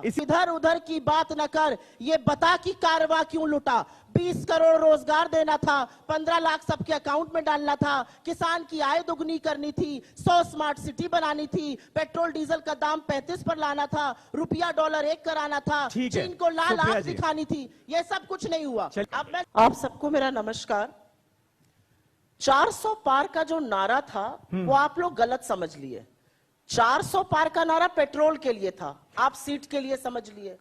इधर उधर की बात न कर, ये बता कि कारवा क्यों लुटा। 20 करोड़ रोजगार देना था, 15 लाख सबके अकाउंट में डालना था, किसान की आय दुगनी करनी थी, 100 स्मार्ट सिटी बनानी थी, पेट्रोल डीजल का दाम 35 पर लाना था, रुपया डॉलर 1 कराना था, चीन को लाल आंख दिखानी थी। ये सब कुछ नहीं हुआ। अब मैं आप सबको मेरा नमस्कार। 400 पार का जो नारा था वो आप लोग गलत समझ लिए। 400 पार का नारा पेट्रोल के लिए था, आप सीट के लिए समझ लिए।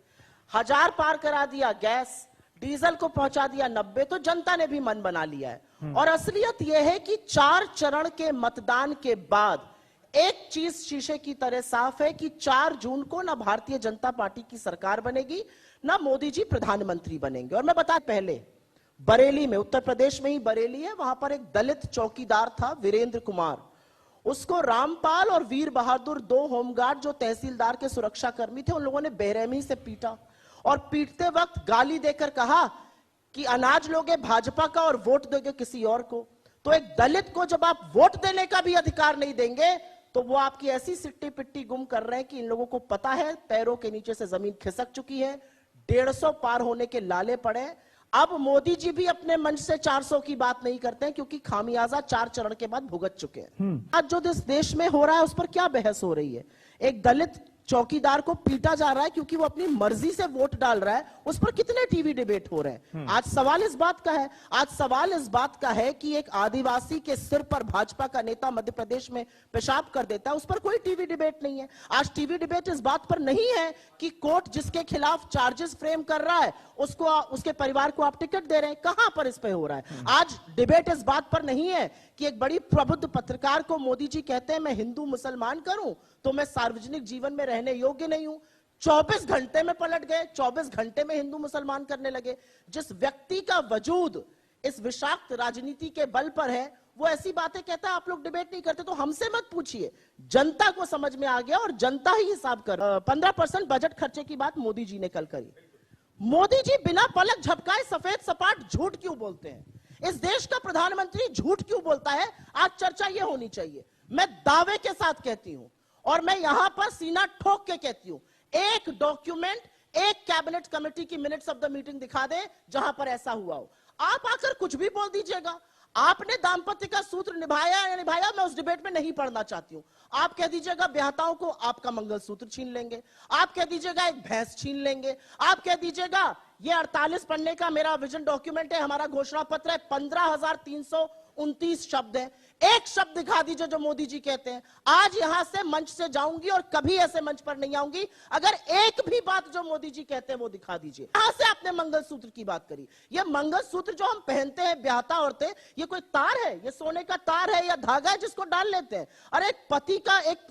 1000 पार करा दिया गैस, डीजल को पहुंचा दिया 90, तो जनता ने भी मन बना लिया है। और असलियत यह है कि 4 चरण के मतदान के बाद एक चीज शीशे की तरह साफ है कि 4 जून को ना भारतीय जनता पार्टी की सरकार बनेगी, ना मोदी जी प्रधानमंत्री बनेंगे। और मैं बता, पहले बरेली में, उत्तर प्रदेश में ही बरेली है, वहां पर एक दलित चौकीदार था वीरेंद्र कुमार। उसको रामपाल और वीर बहादुर, 2 होमगार्ड जो तहसीलदार के सुरक्षा कर्मी थे, उन लोगों ने बेरहमी से पीटा और पीटते वक्त गाली देकर कहा कि अनाज लोगे भाजपा का और वोट दोगे किसी और को। तो एक दलित को जब आप वोट देने का भी अधिकार नहीं देंगे तो वो आपकी ऐसी सिट्टी पिट्टी गुम कर रहे हैं कि इन लोगों को पता है पैरों के नीचे से जमीन खिसक चुकी है, 150 पार होने के लाले पड़े। अब मोदी जी भी अपने मंच से 400 की बात नहीं करते हैं क्योंकि खामियाजा 4 चरण के बाद भुगत चुके हैं। आज जो इस देश में हो रहा है उस पर क्या बहस हो रही है? एक दलित चौकीदार को पीटा जा रहा है क्योंकि वो अपनी मर्जी से वोट डाल रहा है, उस पर कितने टीवी डिबेट हो रहे हैं। आज सवाल इस बात का है, आज सवाल इस बात का है कि एक आदिवासी के सिर पर भाजपा का नेता मध्य प्रदेश में पेशाब कर देता है, उस पर कोई टीवी डिबेट नहीं है। आज टीवी डिबेट इस बात पर नहीं है कि कोर्ट जिसके खिलाफ चार्जेस फ्रेम कर रहा है उसको, उसके परिवार को आप टिकट दे रहे हैं। कहां पर इस पे हो रहा है? आज डिबेट इस बात पर नहीं है कि एक बड़ी प्रबुद्ध पत्रकार को मोदी जी कहते हैं मैं हिंदू मुसलमान करूं तो मैं सार्वजनिक जीवन में रहने योग्य नहीं हूं। 24 घंटे में पलट गए, 24 घंटे में हिंदू मुसलमान करने लगे। जिस व्यक्ति का वजूद इस विषाक्त राजनीति के बल पर है वो ऐसी बातें कहता है, आप लोग डिबेट नहीं करते। तो हमसे मत पूछिए, जनता को समझ में आ गया और जनता ही हिसाब कर। 15% बजट खर्चे की बात मोदी जी ने कल करी। मोदी जी बिना पलक झपकाए सफेद सपाट झूठ क्यों बोलते हैं? इस देश का प्रधानमंत्री झूठ क्यों बोलता है? आज चर्चा यह होनी चाहिए। मैं दावे के साथ कहती हूं और मैं यहां पर सीना ठोक के कहती हूं, एक डॉक्यूमेंट, एक कैबिनेट कमेटी की मिनट्स ऑफ द मीटिंग दिखा दे जहां पर ऐसा हुआ हो। आप आकर कुछ भी बोल दीजिएगा, आपने दाम्पत्य का सूत्र निभाया या निभाया, मैं उस डिबेट में नहीं पढ़ना चाहती हूं। आप कह दीजिएगा ब्याहताओं को आपका मंगलसूत्र छीन लेंगे, आप कह दीजिएगा एक भैंस छीन लेंगे, आप कह दीजिएगा ये 48 पन्ने का मेरा विजन डॉक्यूमेंट है, हमारा घोषणा पत्र है, 15,329 शब्द है। एक शब्द दिखा दीजिए जो मोदी जी कहते हैं। आज यहां से मंच से जाऊंगी और कभी ऐसे मंच पर नहीं आऊंगी अगर एक भी बात जो मोदी जी कहते हैं वो दिखा दीजिए। यहां से आपने मंगलसूत्र की बात करी। ये मंगलसूत्र जो हम पहनते हैं ब्याहता औरतें, ये कोई तार है? ये सोने का तार है या धागा है जिसको डाल लेते हैं? अरे एक पति का एक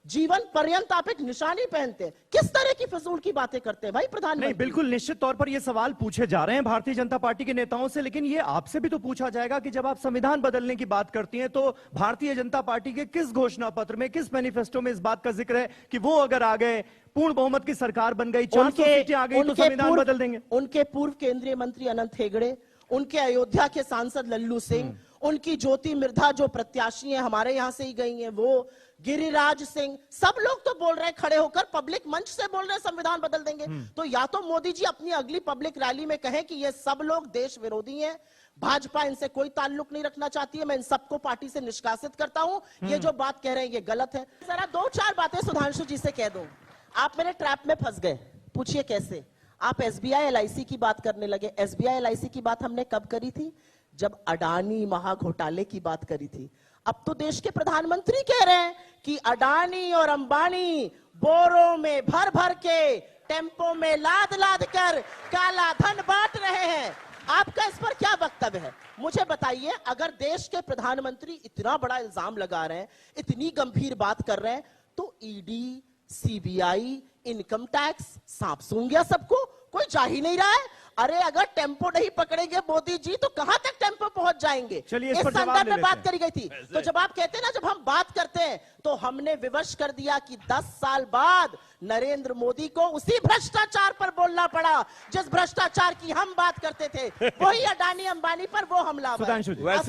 जीवन पर्यंत आप एक निशानी पहनते हैं। किस तरह की फजूल की बातें करते हैं भाई प्रधानमंत्री? बिल्कुल निश्चित तौर पर ये सवाल पूछे जा रहे हैं भारतीय जनता पार्टी के नेताओं से, लेकिन ये आपसे भी तो पूछा जाएगा कि जब आप संविधान बदलने की बात करती हैं तो भारतीय जनता पार्टी के किस घोषणा पत्र में, किस मैनिफेस्टो में इस बात का जिक्र है कि वो अगर आ गए, पूर्ण बहुमत की सरकार बन गई, 400 सीटें आ गई तो संविधान बदल देंगे? उनके पूर्व केंद्रीय मंत्री अनंत हेगड़े, उनके अयोध्या के सांसद लल्लू सिंह, उनकी ज्योति मिर्धा जो प्रत्याशी हैं हमारे यहां से ही गई हैं, वो गिरिराज सिंह, सब लोग तो बोल रहे हैं, खड़े होकर पब्लिक मंच से बोल रहे हैं संविधान बदल देंगे। तो या तो मोदी जी अपनी अगली पब्लिक रैली में कहें कि ये सब लोग देश विरोधी हैं, भाजपा इनसे कोई ताल्लुक नहीं रखना चाहती है, मैं इन सबको पार्टी से निष्कासित करता हूं, ये जो बात कह रहे हैं ये गलत है। जरा 2-4 बातें सुधांशु जी से कह दो। आप मेरे ट्रैप में फंस गए, पूछिए कैसे? आप एसबीआई एलआईसी की बात करने लगे। एसबीआई एलआईसी की बात हमने कब करी थी? जब अडानी महाघोटाले की बात करी थी। अब तो देश के प्रधानमंत्री कह रहे हैं कि अडानी और अंबानी बोरों में भर भर के, टेम्पो में लाद लाद कर काला धन बांट रहे हैं। आपका इस पर क्या वक्तव्य है? मुझे बताइए। अगर देश के प्रधानमंत्री इतना बड़ा इल्जाम लगा रहे हैं, इतनी गंभीर बात कर रहे हैं, तो ईडी, सीबीआई, इनकम टैक्स सांप सूंघ गया सबको, कोई जा ही नहीं रहा है। अरे अगर टेम्पो नहीं पकड़ेंगे मोदी जी तो कहां तक टेम्पो पहुंच जाएंगे? चलिए इस संदर्भ में बात करी गई थी। तो जब आप कहते हैं ना, जब हम बात करते हैं तो हमने विवश कर दिया कि 10 साल बाद नरेंद्र मोदी को उसी भ्रष्टाचार पर बोलना पड़ा जिस भ्रष्टाचार की हम बात करते थे, वही अडानी अंबानी पर वो हमला। वैसे बस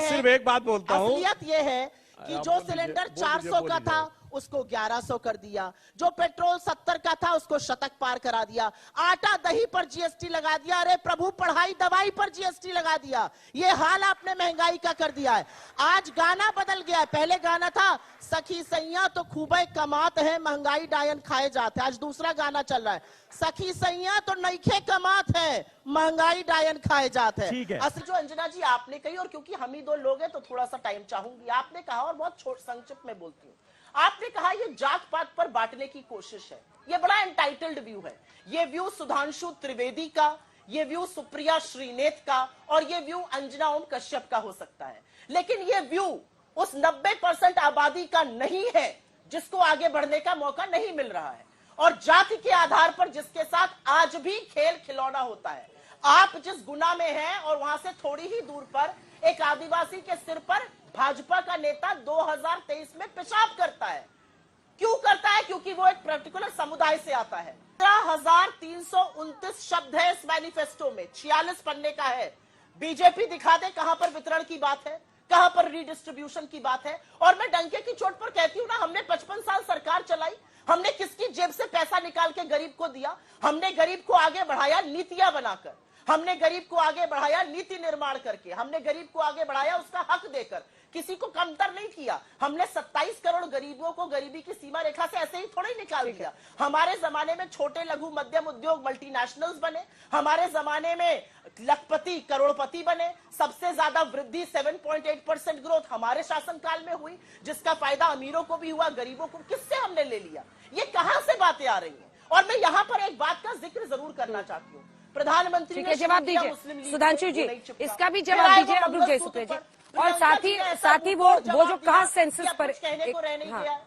सिर्फ एक बात बोलता हूं, असलियत यह है कि जो सिलेंडर 400 का था उसको 1100 कर दिया, जो पेट्रोल 70 का था उसको शतक पार करा दिया, आटा दही पर जीएसटी लगा दिया, अरे प्रभु पढ़ाई दवाई पर जीएसटी लगा दिया। ये हाल आपने महंगाई का कर दिया है। आज गाना बदल गया है, पहले गाना था सखी सैया तो खूबे कमात है, महंगाई डायन खाए जाते, आज दूसरा गाना चल रहा है सखी सैया तो नईखे कमात है, महंगाई डायन खाए जाते हैं। ठीक है। असल जो अंजना जी आपने कही, और क्योंकि हम ही दो लोग हैं तो थोड़ा सा टाइम चाहूंगी, आपने कहा और बहुत छोट संक्षिप्त में बोलती हूँ, आपने कहा ये जात पात पर बांटने की कोशिश है। ये बड़ा एंटाइटल्ड व्यू है। ये व्यू सुधांशु त्रिवेदी का, ये व्यू सुप्रिया श्रीनेत का, और ये व्यू अंजना ओम कश्यप का हो सकता है, लेकिन ये व्यू उस 90% आबादी का नहीं है जिसको आगे बढ़ने का मौका नहीं मिल रहा है, और जाति के आधार पर जिसके साथ आज भी खेल खिलौना होता है। आप जिस गुना में हैं और वहां से थोड़ी ही दूर पर एक आदिवासी के सिर पर भाजपा का नेता 2023 में पेशाब करता है। क्यों करता है? क्योंकि वो एक पर्टिकुलर समुदाय से आता है। 13,329 शब्द है इस मैनिफेस्टो में, 46 पन्ने का है। बीजेपी दिखा दे कहां पर वितरण की बात है, कहां पर रीडिस्ट्रीब्यूशन की बात है। और मैं डंके की चोट पर कहती हूं ना, हमने 55 साल सरकार चलाई, हमने किसकी जेब से पैसा निकाल के गरीब को दिया? हमने गरीब को आगे बढ़ाया नीतियां बनाकर, हमने गरीब को आगे बढ़ाया नीति निर्माण करके, हमने गरीब को आगे बढ़ाया उसका हक देकर, किसी को कमतर नहीं किया। हमने 27 करोड़ गरीबों को गरीबी की सीमा रेखा से ऐसे ही थोड़ा ही निकाल दिया। हमारे जमाने में छोटे लघु मध्यम उद्योग मल्टीनेशनल्स बने, हमारे जमाने में लखपति करोड़पति बने, सबसे ज्यादा वृद्धि 7.8% ग्रोथ हमारे शासनकाल में हुई, जिसका फायदा अमीरों को भी हुआ, गरीबों को किससे हमने ले लिया? ये कहां से बातें आ रही हैं? और मैं यहां पर एक बात का जिक्र जरूर करना चाहती हूँ, प्रधानमंत्री ठीक है, जवाब दीजिए सुधांशु जी, इसका भी जवाब दीजिए। अब रुक जाइए सुप्रिया जी, और साथ ही वो जो कहा सेंसस पर कहने को रह नहीं गया।